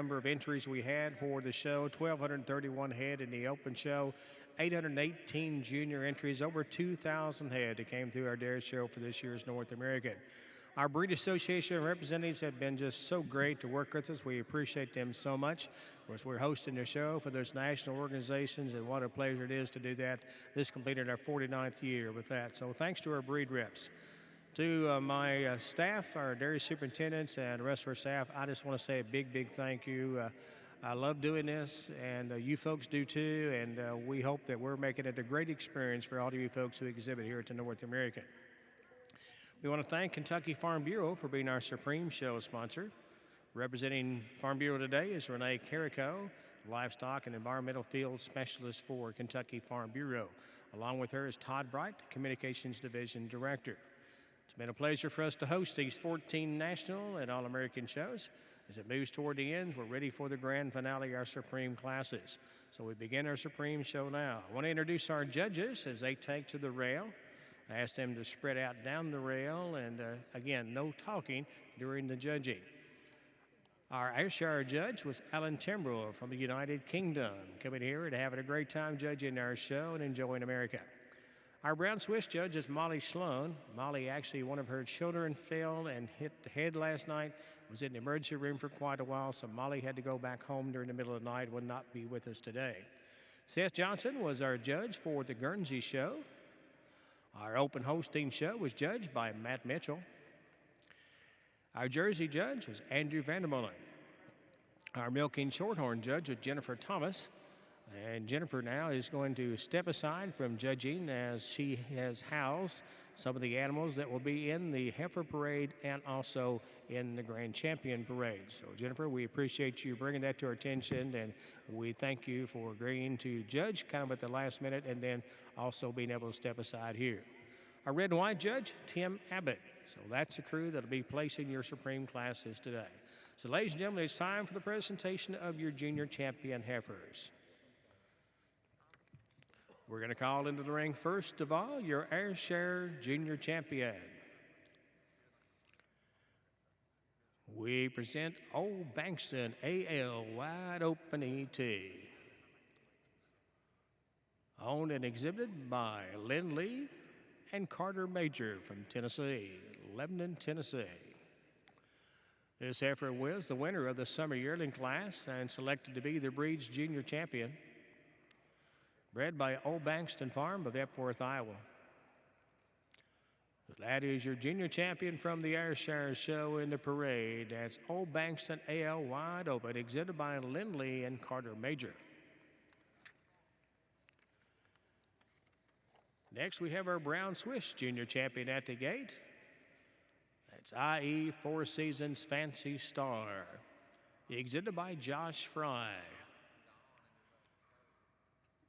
number of entries we had for the show, 1,231 head in the open show, 818 junior entries, over 2,000 head that came through our dairy show for this year's North American. Our Breed Association representatives have been just so great to work with us. We appreciate them so much. Of course, we're hosting the show for those national organizations, and what a pleasure it is to do that. This completed our 49th year with that. So thanks to our breed reps. To my staff, our dairy superintendents, and the rest of our staff, I just want to say a big, big thank you. I love doing this, and you folks do too, and we hope that we're making it a great experience for all of you folks who exhibit here at the North American. We want to thank Kentucky Farm Bureau for being our Supreme Show sponsor. Representing Farm Bureau today is Renee Carrico, Livestock and Environmental Field Specialist for Kentucky Farm Bureau. Along with her is Todd Bright, Communications Division Director. It's been a pleasure for us to host these 14 national and All-American shows. As it moves toward the end, we're ready for the grand finale, our Supreme classes. So we begin our Supreme show now. I want to introduce our judges as they take to the rail. I asked them to spread out down the rail, and again, no talking during the judging. Our Ayrshire judge was Alan Timbrell from the United Kingdom, coming here and having a great time judging our show and enjoying America. Our Brown Swiss judge is Molly Sloan. Molly, actually, one of her children fell and hit the head last night, was in the emergency room for quite a while, so Molly had to go back home during the middle of the night, will not be with us today. Seth Johnson was our judge for the Guernsey show. Our open hosting show was judged by Matt Mitchell. Our Jersey judge was Andrew Vandermullen. Our milking shorthorn judge was Jennifer Thomas. And Jennifer now is going to step aside from judging as she has housed some of the animals that will be in the heifer parade and also in the grand champion parade. So Jennifer, we appreciate you bringing that to our attention, and we thank you for agreeing to judge kind of at the last minute and then also being able to step aside here. Our red and white judge, Tim Abbott. So that's the crew that'll be placing your Supreme classes today. So ladies and gentlemen, it's time for the presentation of your junior champion heifers. We're going to call into the ring first of all your Ayrshire Junior Champion. We present Old Bankston AL Wide Open ET. Owned and exhibited by Lynn Lee and Carter Major from Tennessee, Lebanon, Tennessee. This heifer was the winner of the summer yearling class and selected to be the breed's junior champion. Bred by Old Bankston Farm of Epworth, Iowa. That is your junior champion from the Ayrshire show in the parade. That's Old Bankston AL Wide Open, exhibited by Lindley and Carter Major. Next, we have our Brown Swiss junior champion at the gate. That's IE Four Seasons Fancy Star, exhibited by Josh Fry.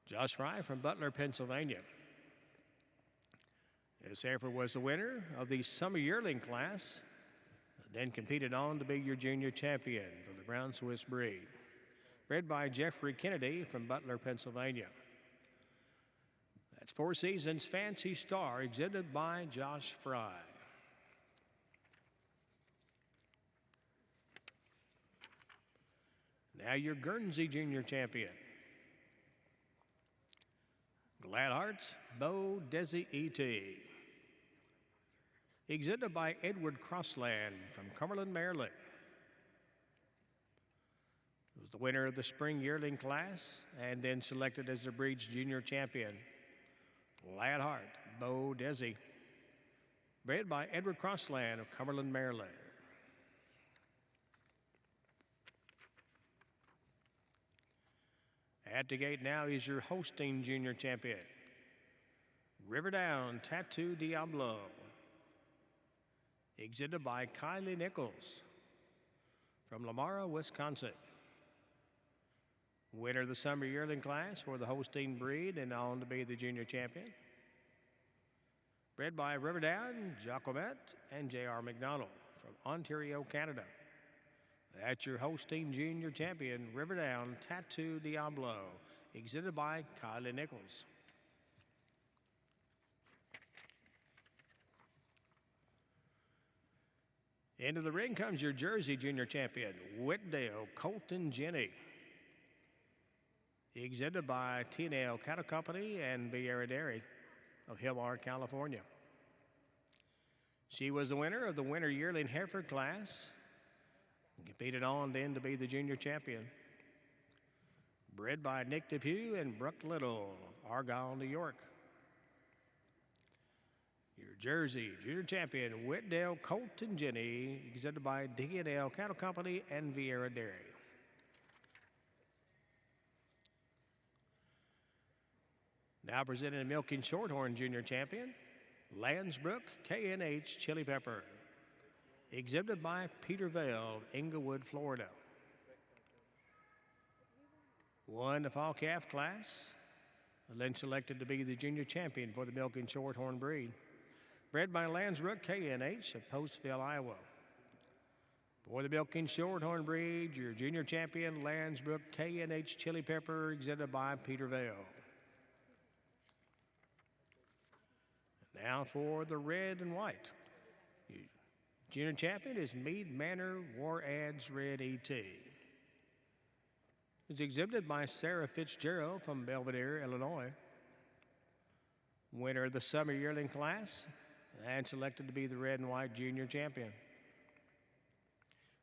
Josh Fry from Butler, Pennsylvania. This heifer was the winner of the summer yearling class, then competed on to be your junior champion for the Brown Swiss breed. Bred by Jeffrey Kennedy from Butler, Pennsylvania. That's Four Seasons Fancy Star, exhibited by Josh Fry. Now your Guernsey junior champion. Glad Hearts, Bo Desi E.T. Exhibited by Edward Crossland from Cumberland, Maryland. It was the winner of the spring yearling class and then selected as the breed's junior champion. Glad Heart, Bo Desi. Bred by Edward Crossland of Cumberland, Maryland. At the gate now is your hosting junior champion, Riverdown Tattoo Diablo, exhibited by Kylie Nichols from Lamara, Wisconsin. Winner of the summer yearling class for the hosting breed and on to be the junior champion. Bred by Riverdown, Jacquemet, and J.R. McDonald from Ontario, Canada. That's your hosting junior champion, Riverdown Tattoo Diablo, exhibited by Kylie Nichols. Into the ring comes your Jersey Junior Champion, Whitdale Colton Jenny. Exhibited by NAILE Cattle Company and Vieira Dairy of Hillmar, California. She was the winner of the Winter Yearling Heifer class and competed on then to be the junior champion. Bred by Nick Depew and Brooke Little, Argyle, New York. Your Jersey Junior Champion, Whitdale Colton Jenny, exhibited by NAILE Cattle Company and Vieira Dairy. Now presenting the Milking Shorthorn Junior Champion, Landsbrook K&H Chili Pepper, exhibited by Peter Vale, Inglewood, Florida. Won the fall calf class, and then selected to be the junior champion for the Milking Shorthorn breed. Bred by Landsbrook K&H of Postville, Iowa. For the Milking Shorthorn breed, your junior champion, Landsbrook K&H Chili Pepper, exhibited by Peter Vale. Now for the red and white. Junior champion is Meade Manor War Ads Red ET. It's exhibited by Sarah Fitzgerald from Belvedere, Illinois. Winner of the Summer Yearling class and selected to be the red and white junior champion.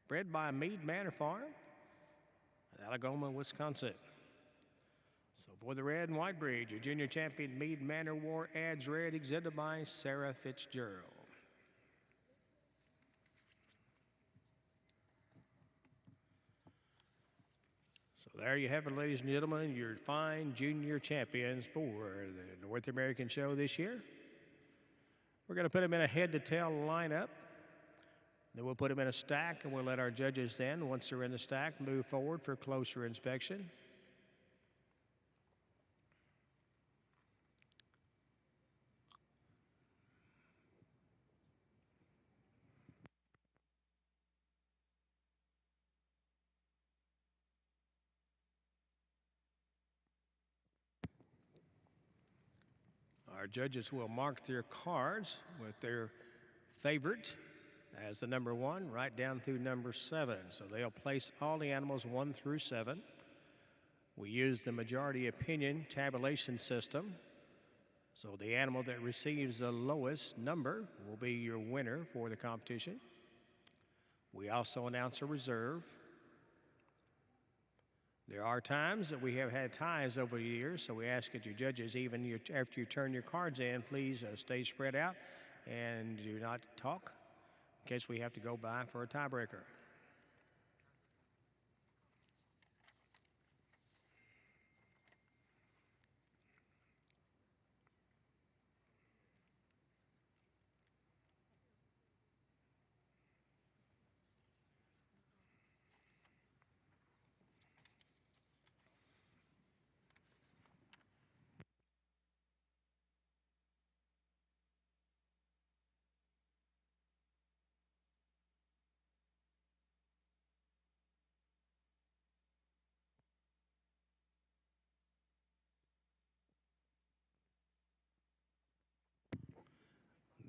Bred by Meade Manor Farm in Algoma, Wisconsin. So for the red and white breed, your junior champion, Meade Manor War Ads Red, exhibited by Sarah Fitzgerald. So there you have it, ladies and gentlemen, your fine junior champions for the North American show this year. We're going to put them in a head-to-tail lineup. Then we'll put them in a stack, and we'll let our judges then, once they're in the stack, move forward for closer inspection. Our judges will mark their cards with their favorite as the number 1 right down through number 7. So they'll place all the animals 1 through 7. We use the majority opinion tabulation system. So the animal that receives the lowest number will be your winner for the competition. We also announce a reserve. There are times that we have had ties over the years, so we ask that your judges, even after you turn your cards in, please stay spread out and do not talk in case we have to go by for a tiebreaker.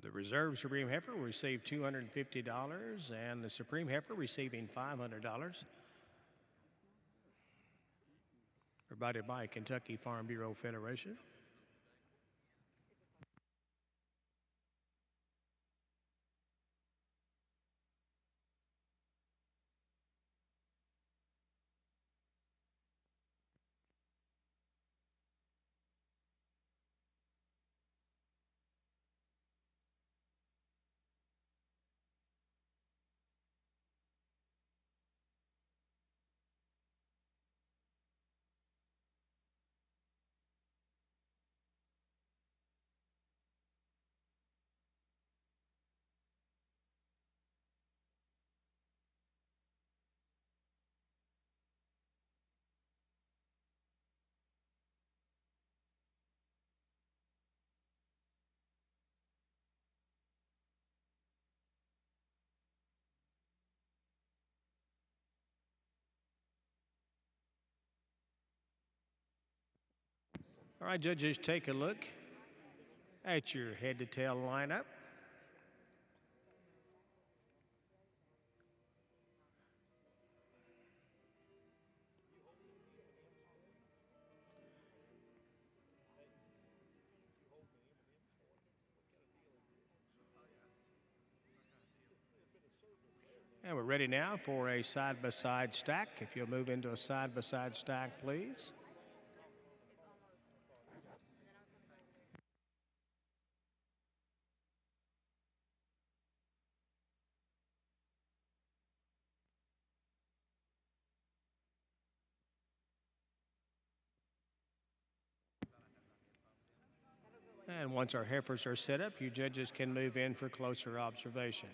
The Reserve Supreme Heifer will receive $250 and the Supreme Heifer receiving $500. Provided by Kentucky Farm Bureau Federation. All right, judges, take a look at your head-to-tail lineup. And we're ready now for a side-by-side stack. If you'll move into a side-by-side stack, please. And once our heifers are set up, you judges can move in for closer observation.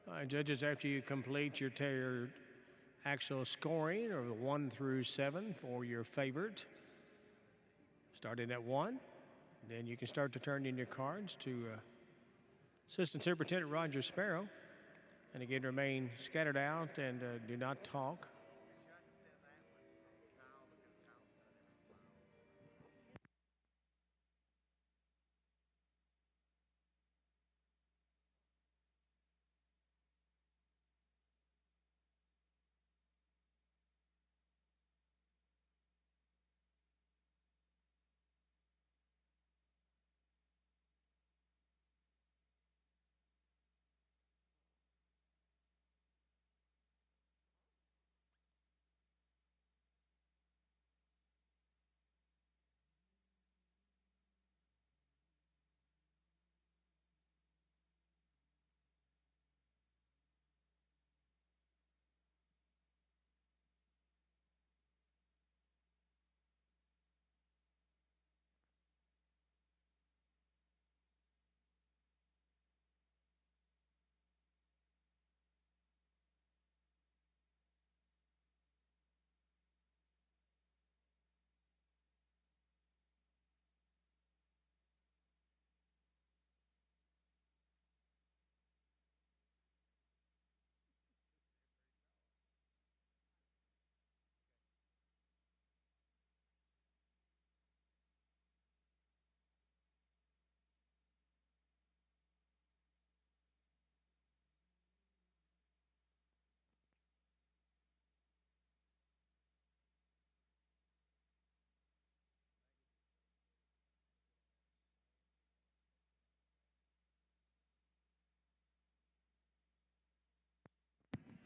All right, judges, after you complete your actual scoring, or the 1 through 7 for your favorite, starting at 1, then you can start to turn in your cards to Assistant Superintendent Roger Sparrow. And again, remain scattered out and do not talk.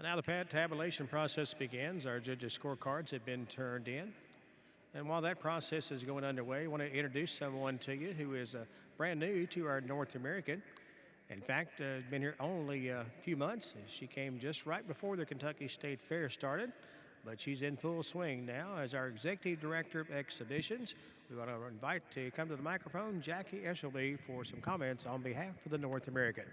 And now the tabulation process begins. Our judges' scorecards have been turned in. And while that process is going underway, I want to introduce someone to you who is brand new to our North American. In fact, been here only a few months. She came just right before the Kentucky State Fair started, but she's in full swing now as our Executive Director of Exhibitions. We want to invite to come to the microphone Jackie Eshelby for some comments on behalf of the North American.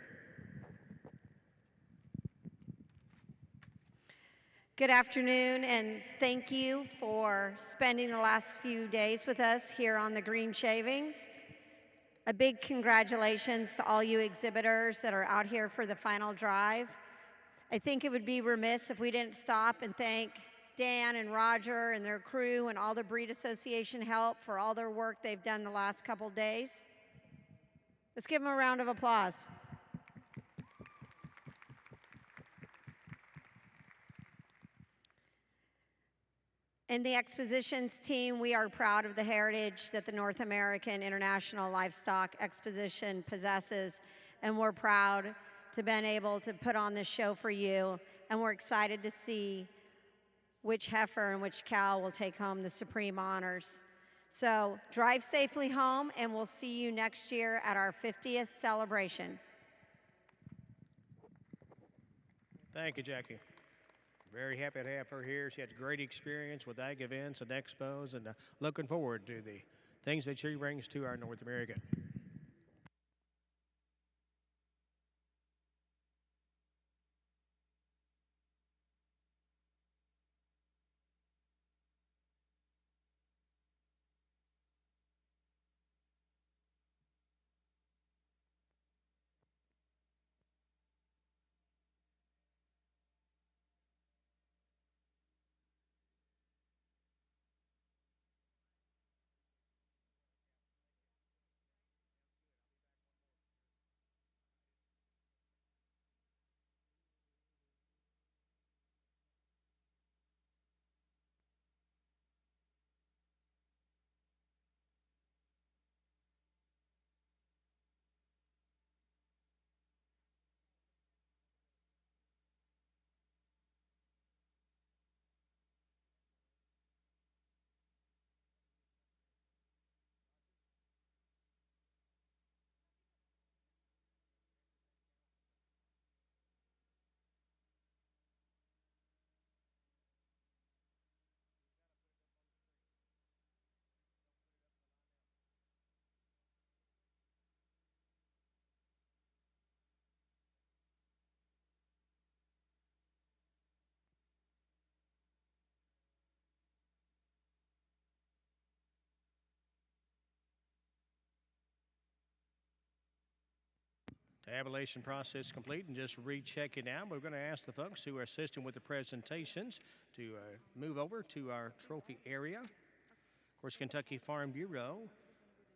Good afternoon, and thank you for spending the last few days with us here on the Green Shavings. A big congratulations to all you exhibitors that are out here for the final drive. I think it would be remiss if we didn't stop and thank Dan and Roger and their crew and all the Breed Association help for all their work they've done the last couple days. Let's give them a round of applause. In the expositions team, we are proud of the heritage that the North American International Livestock Exposition possesses, and we're proud to have been able to put on this show for you, and we're excited to see which heifer and which cow will take home the supreme honors. So drive safely home, and we'll see you next year at our 50th celebration. Thank you, Jackie. Very happy to have her here. She had a great experience with ag events and expos, and looking forward to the things that she brings to our North American. Tabulation process complete, and just rechecking now. We're going to ask the folks who are assisting with the presentations to move over to our trophy area. Of course, Kentucky Farm Bureau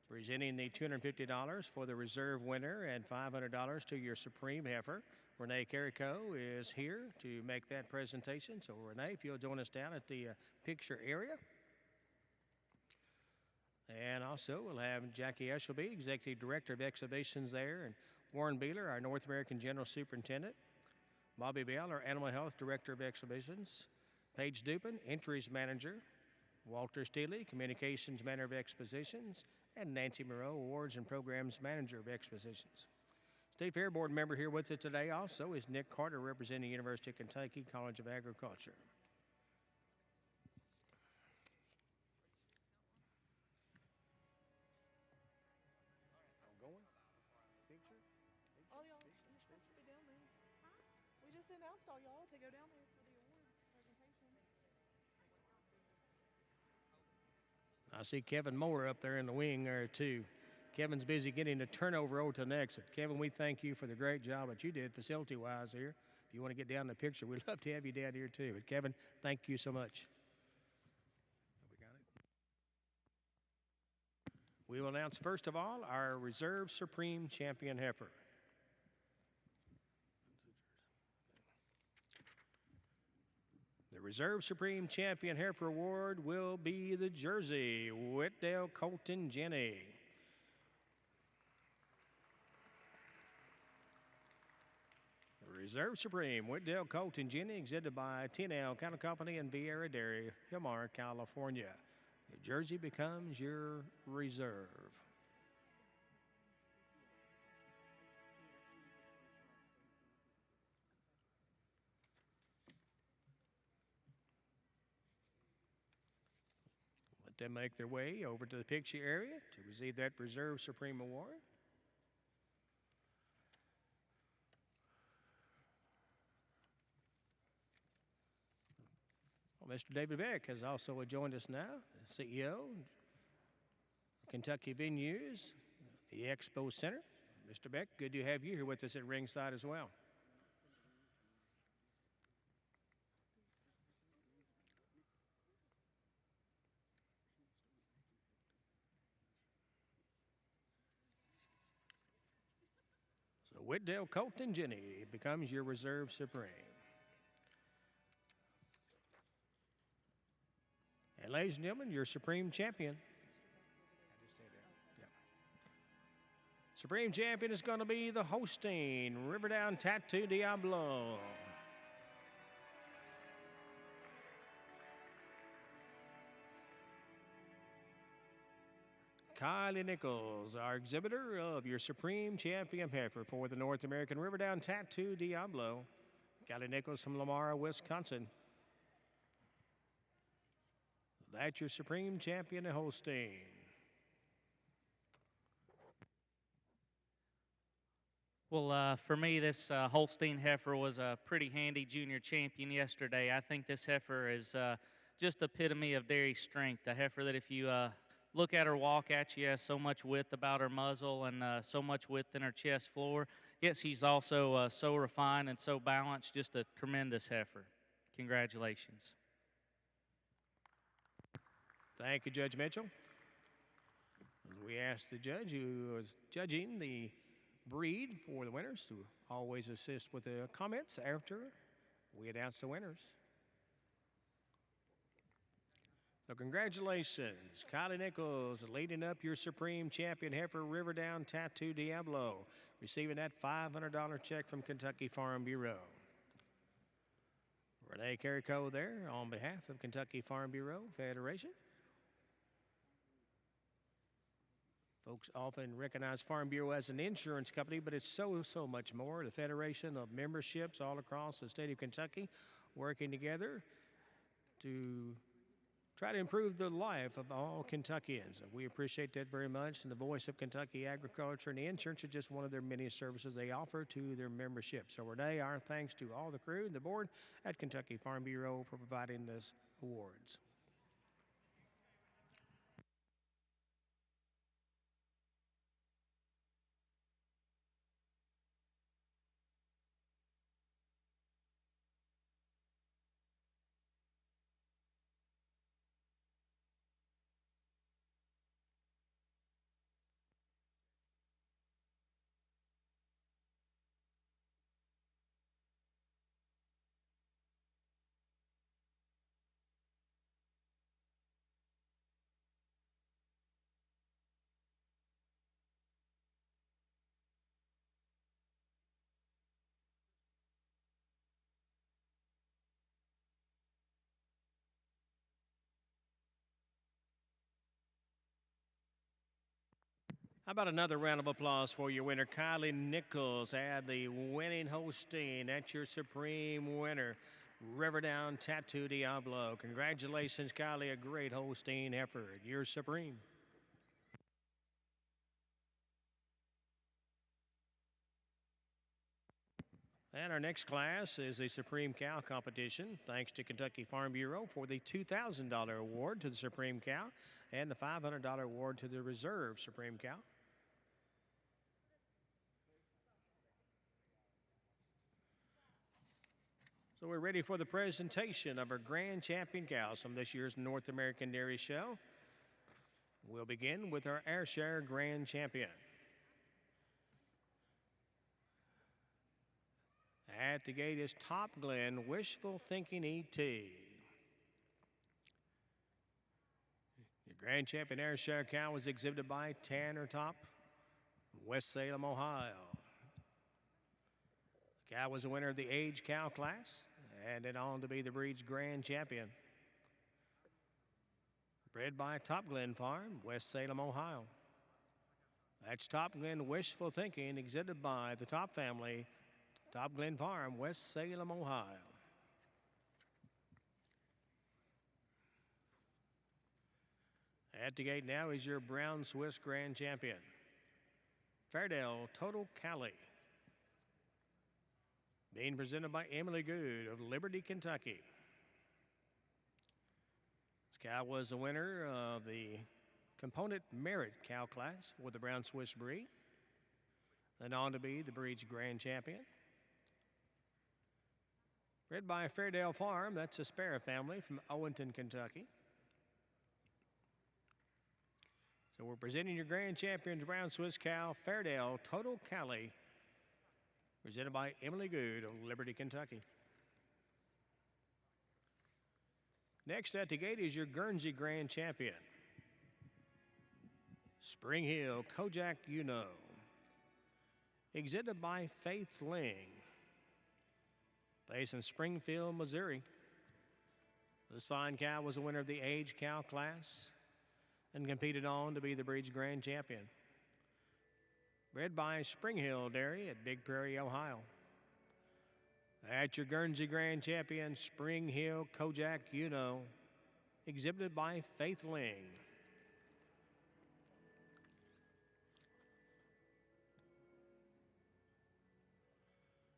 presenting the $250 for the reserve winner and $500 to your supreme heifer. Renee Carrico is here to make that presentation. So Renee, if you'll join us down at the picture area. And also we'll have Jackie Eshelby, Executive Director of Exhibitions there, and Warren Beeler, our North American General Superintendent. Bobby Bell, our Animal Health Director of Exhibitions. Paige Dupin, Entries Manager. Walter Steele, Communications Manager of Expositions. And Nancy Moreau, Awards and Programs Manager of Expositions. State Fair Board member here with us today also is Nick Carter, representing University of Kentucky College of Agriculture. Announced all y'all to go down there for the awards presentation. I see Kevin Moore up there in the wing there too. Kevin's busy getting the turnover over to the exit. Kevin, we thank you for the great job that you did facility-wise here. If you want to get down in the picture, we'd love to have you down here too. But Kevin, thank you so much. We will announce first of all our Reserve Supreme Champion heifer. The Reserve Supreme Champion Heifer Award will be the Jersey Whitdale Colton Jenny. The Reserve Supreme Whitdale Colton Jenny, exhibited by T&L Cattle Company and Vieira Dairy, Hilmar, California. The Jersey becomes your reserve. them make their way over to the picture area to receive that Reserve Supreme Award. Well, Mr. David Beck has also joined us now, CEO, Kentucky Venues, the Expo Center. Mr. Beck, good to have you here with us at ringside as well. So Whitdale Colton Jenny becomes your Reserve Supreme. And ladies and gentlemen, your Supreme Champion. Supreme Champion is going to be the Holstein Riverdown Tattoo Diablo. Kylie Nichols, our exhibitor of your Supreme Champion heifer for the North American Riverdown Tattoo Diablo. Kylie Nichols from Lamar, Wisconsin. That's your Supreme Champion Holstein. Well, for me, this Holstein heifer was a pretty handy junior champion yesterday. I think this heifer is just epitome of dairy strength. A heifer that if you look at her walk at you, has so much width about her muzzle and so much width in her chest floor. Yet she's also so refined and so balanced. Just a tremendous heifer. Congratulations. Thank you, Judge Mitchell. We asked the judge who was judging the breed for the winners to always assist with the comments after we announce the winners. So congratulations, Kylie Nichols, leading up your Supreme Champion heifer Riverdown Tattoo Diablo, receiving that $500 check from Kentucky Farm Bureau. Renee Carrico there on behalf of Kentucky Farm Bureau Federation. Folks often recognize Farm Bureau as an insurance company, but it's so much more. The federation of memberships all across the state of Kentucky working together to try to improve the life of all Kentuckians. And we appreciate that very much. And the voice of Kentucky agriculture and the insurance is just one of their many services they offer to their membership. So Renee, our thanks to all the crew and the board at Kentucky Farm Bureau for providing this awards. How about another round of applause for your winner, Kylie Nichols, and the winning Holstein. That's your Supreme winner, Riverdown Tattoo Diablo. Congratulations, Kylie, a great Holstein effort. You're Supreme. And our next class is the Supreme Cow competition. Thanks to Kentucky Farm Bureau for the $2,000 award to the Supreme Cow and the $500 award to the Reserve Supreme Cow. So we're ready for the presentation of our Grand Champion cows from this year's North American Dairy Show. We'll begin with our Ayrshire Grand Champion. At the gate is Top Glen Wishful Thinking E.T. Your Grand Champion Ayrshire cow was exhibited by Tanner Top, West Salem, Ohio. The cow was the winner of the age cow class and then on to be the breed's Grand Champion. Bred by Top Glen Farm, West Salem, Ohio. That's Top Glen Wishful Thinking, exhibited by the Top family, Top Glen Farm, West Salem, Ohio. At the gate now is your Brown Swiss Grand Champion, Fairdale Total Cali. Being presented by Emily Good of Liberty, Kentucky. This cow was the winner of the Component Merit Cow class for the Brown Swiss breed. Then on to be the breed's Grand Champion. Bred by Fairdale Farm, that's a Sparrow family from Owenton, Kentucky. So we're presenting your Grand Champion's Brown Swiss cow, Fairdale Total Cali, presented by Emily Good of Liberty, Kentucky. Next at the gate is your Guernsey Grand Champion, Spring Hill Kojak Uno, exhibited by Faith Ling, based in Springfield, Missouri. This fine cow was a winner of the age cow class and competed on to be the breed's Grand Champion. Bred by Spring Hill Dairy at Big Prairie, Ohio. At your Guernsey Grand Champion, Spring Hill Kojak Uno, exhibited by Faith Ling.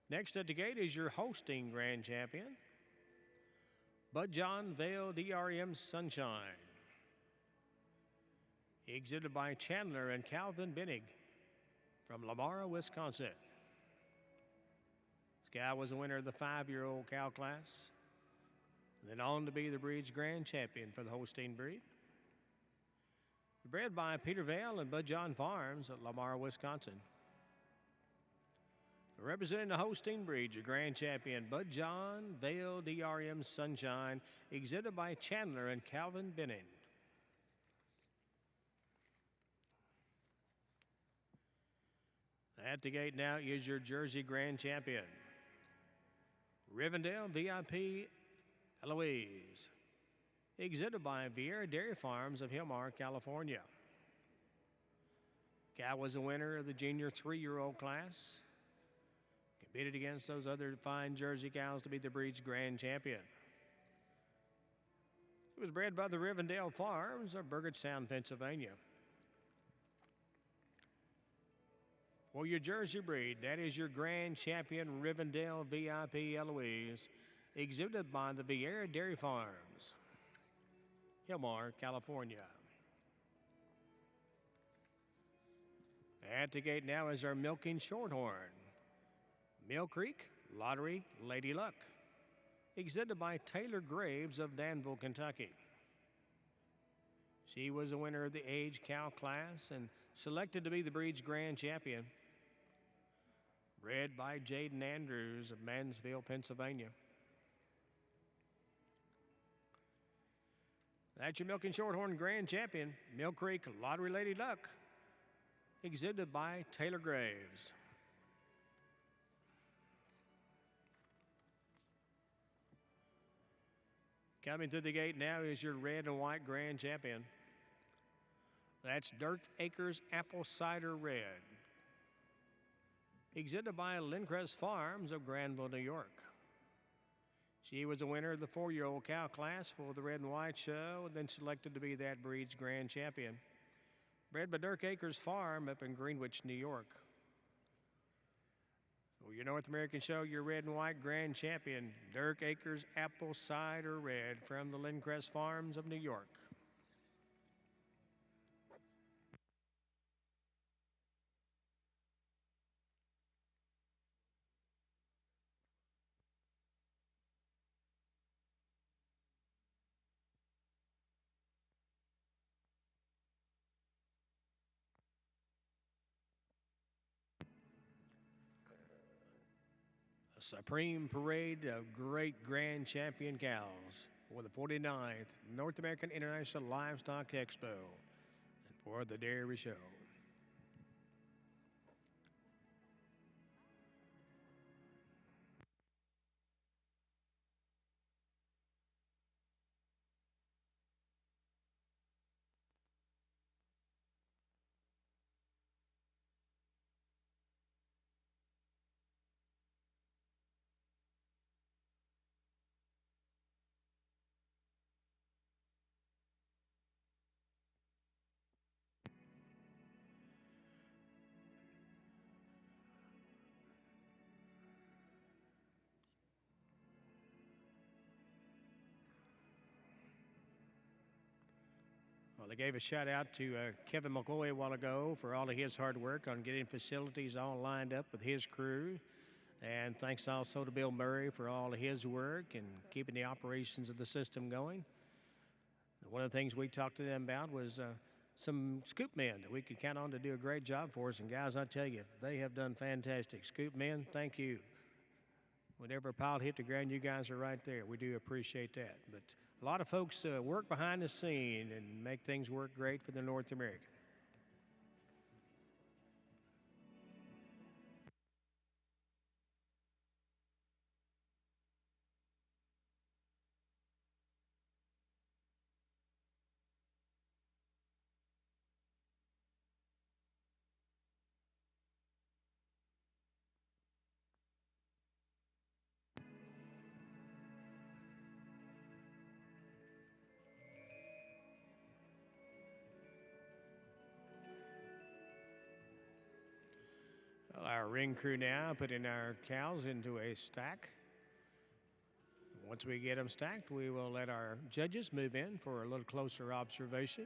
Next at the gate is your Holstein Grand Champion, Bud John Vale DRM Sunshine, exhibited by Chandler and Calvin Bennig from Lamar, Wisconsin. This cow was a winner of the 5-year-old cow class, then on to be the breed's Grand Champion for the Holstein breed. Bred by Peter Vale and Bud John Farms at Lamar, Wisconsin. Representing the Holstein breed, your Grand Champion, Bud John Vale DRM Sunshine, exhibited by Chandler and Calvin Benning. At the gate now is your Jersey Grand Champion, Rivendell VIP Eloise, exhibited by Vieira Dairy Farms of Hilmar, California. Cow was a winner of the junior 3-year-old class. Competed against those other fine Jersey cows to be the breed's Grand Champion. It was bred by the Rivendell Farms of Burgettstown, Pennsylvania. For your Jersey breed, that is your Grand Champion Rivendell VIP Eloise, exhibited by the Vieira Dairy Farms, Hilmar, California. At the gate now is our Milking Shorthorn, Mill Creek Lottery Lady Luck, exhibited by Taylor Graves of Danville, Kentucky. She was a winner of the age cow class and selected to be the breed's Grand Champion. Bred by Jaden Andrews of Mansfield, Pennsylvania. That's your Milking Shorthorn Grand Champion, Mill Creek Lottery Lady Luck, exhibited by Taylor Graves. Coming through the gate now is your Red and White Grand Champion. That's Dirk Acres Apple Cider Red, exhibited by Lindcrest Farms of Granville, New York. She was a winner of the 4-year-old cow class for the Red and White show, and then selected to be that breed's Grand Champion. Bred by Dirk Acres Farm up in Greenwich, New York. For your North American show, your Red and White Grand Champion, Dirk Acres Apple Cider Red from the Lindcrest Farms of New York. Supreme parade of great Grand Champion cows for the 49th North American International Livestock Expo and for the Dairy Show. Well, they gave a shout out to Kevin McCoy a while ago for all of his hard work on getting facilities all lined up with his crew. And thanks also to Bill Murray for all of his work and keeping the operations of the system going. One of the things we talked to them about was some scoop men that we could count on to do a great job for us. And guys, I tell you, they have done fantastic. Scoop men, thank you. Whenever a pile hit the ground, you guys are right there. We do appreciate that. But a lot of folks work behind the scene and make things work great for the North American. Well, our ring crew now putting our cows into a stack. Once we get them stacked, we will let our judges move in for a little closer observation.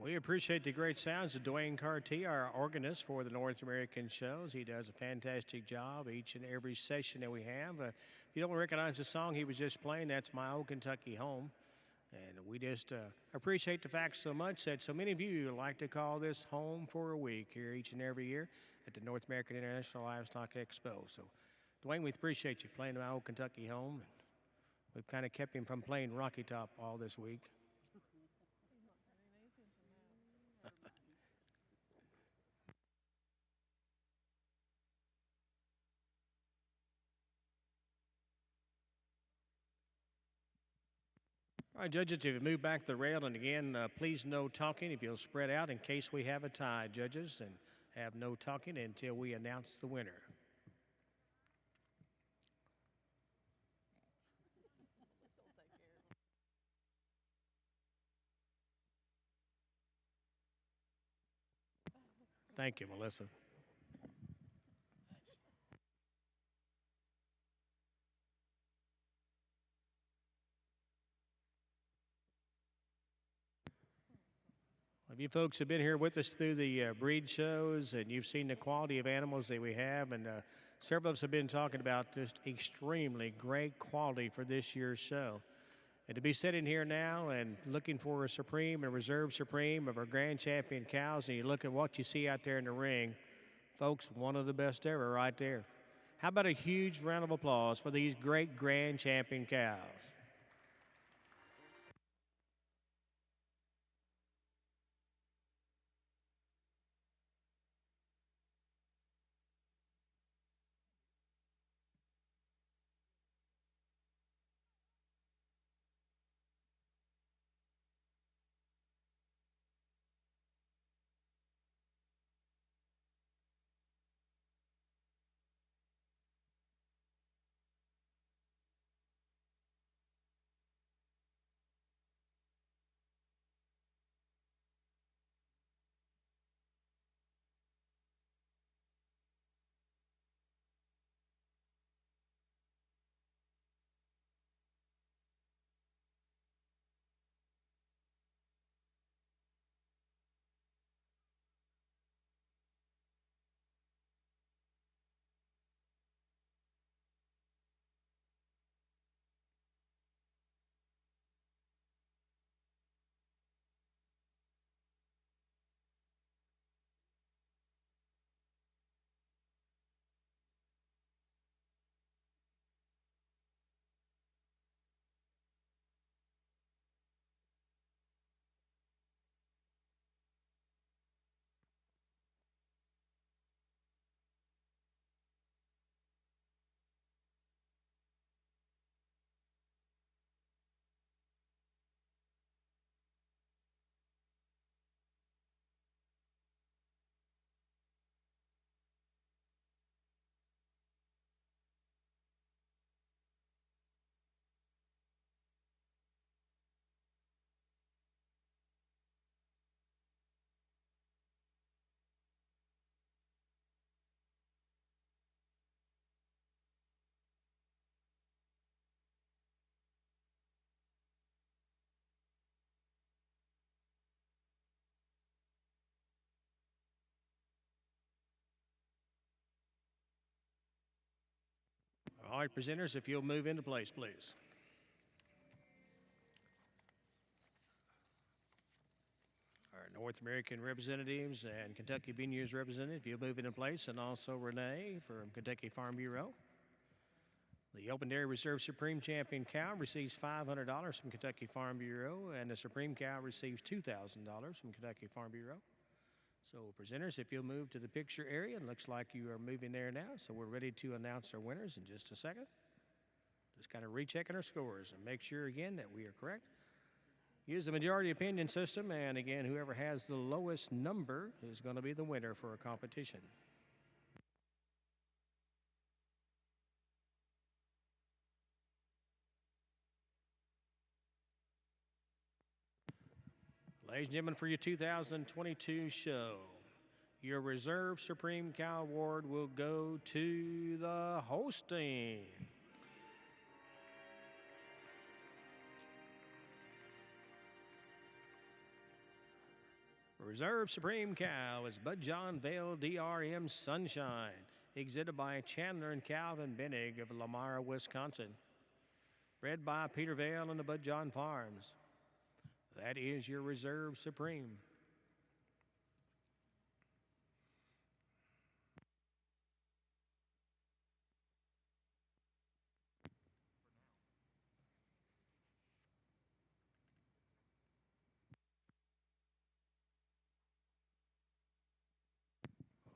We appreciate the great sounds of Dwayne Carty, our organist for the North American shows. He does a fantastic job each and every session that we have. If you don't recognize the song he was just playing, that's My Old Kentucky Home. And we just appreciate the fact so much that so many of you like to call this home for a week here each and every year at the North American International Livestock Expo. So, Dwayne, we appreciate you playing My Old Kentucky Home. We've kind of kept him from playing Rocky Top all this week. All right, judges, if you move back the rail, and again, please no talking if you'll spread out in case we have a tie, judges, and have no talking until we announce the winner. Thank you, Melissa. If you folks have been here with us through the breed shows and you've seen the quality of animals that we have, and several of us have been talking about just extremely great quality for this year's show. And to be sitting here now and looking for a Supreme and Reserve Supreme of our Grand Champion cows, and you look at what you see out there in the ring, folks, one of the best ever right there. How about a huge round of applause for these great Grand Champion cows? All right, presenters, if you'll move into place, please. Our North American representatives and Kentucky Venues representative, if you'll move into place, and also Renee from Kentucky Farm Bureau. The Open Dairy Reserve Supreme Champion cow receives $500 from Kentucky Farm Bureau, and the Supreme cow receives $2,000 from Kentucky Farm Bureau. So, presenters, if you'll move to the picture area, it looks like you are moving there now, so we're ready to announce our winners in just a second. Just kind of rechecking our scores and make sure again that we are correct. Use the majority opinion system, and again, whoever has the lowest number is going to be the winner for a competition. Ladies and gentlemen, for your 2022 show, your Reserve Supreme Cow Award will go to the Holstein. Reserve Supreme Cow is Bud John Vale DRM Sunshine, exhibited by Chandler and Calvin Bennig of Lamar, Wisconsin. Bred by Peter Vale and the Bud John Farms. That is your Reserve Supreme.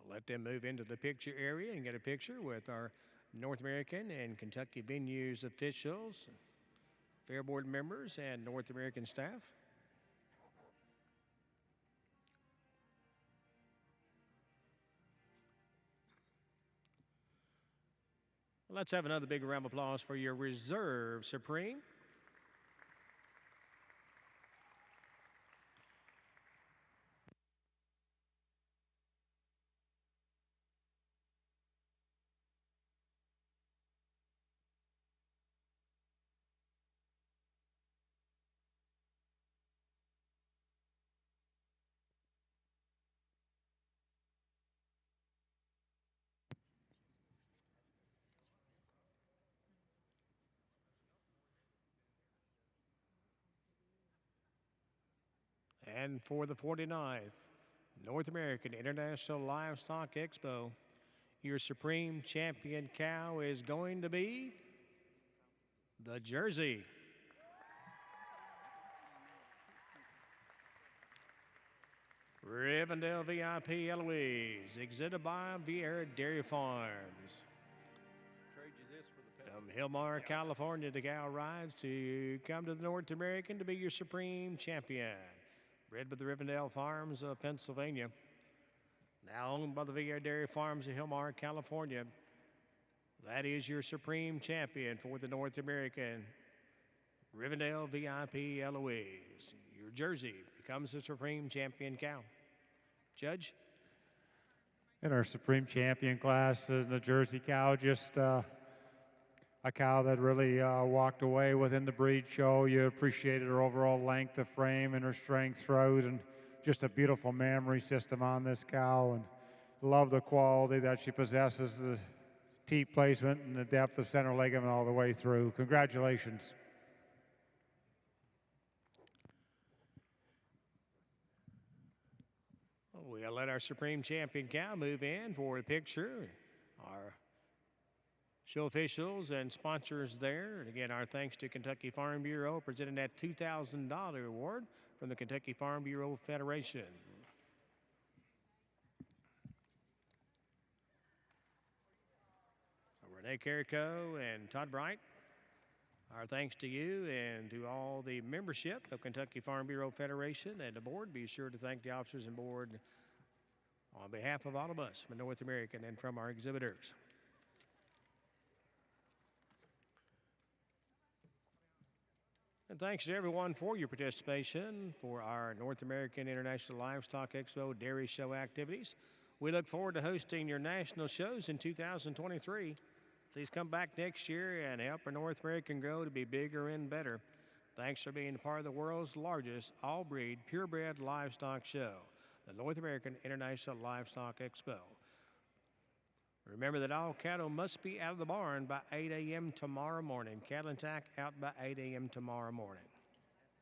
Let them move into the picture area and get a picture with our North American and Kentucky Venues officials, Fair Board members, and North American staff. Let's have another big round of applause for your Reserve Supreme. And for the 49th North American International Livestock Expo, your Supreme Champion cow is going to be the Jersey. Rivendell VIP Eloise, exhibited by Vieira Dairy Farms. From Hillmar, California, the cow rides to come to the North American to be your Supreme Champion. Bred by the Rivendell Farms of Pennsylvania. Now owned by the Vieira Dairy Farms of Hillmar, California. That is your Supreme Champion for the North American. Rivendell VIP Eloise. Your Jersey becomes the Supreme Champion cow. Judge? In our Supreme Champion class, the Jersey cow, just a cow that really walked away within the breed show. You appreciated her overall length of frame and her strength throughout, and just a beautiful mammary system on this cow, and love the quality that she possesses, the teat placement and the depth of center ligament all the way through. Congratulations. We'll let our Supreme Champion cow move in for a picture. Our show officials and sponsors there. And again, our thanks to Kentucky Farm Bureau presenting that $2,000 award from the Kentucky Farm Bureau Federation. So Renee Carrico and Todd Bright, our thanks to you and to all the membership of Kentucky Farm Bureau Federation and the board. Be sure to thank the officers and board on behalf of all of us from North American and from our exhibitors. And thanks to everyone for your participation for our North American International Livestock Expo Dairy Show activities. We look forward to hosting your national shows in 2023. Please come back next year and help our North American grow to be bigger and better. Thanks for being part of the world's largest all-breed, purebred livestock show, the North American International Livestock Expo. Remember that all cattle must be out of the barn by 8 a.m. tomorrow morning. Cattle and tack out by 8 a.m. tomorrow morning.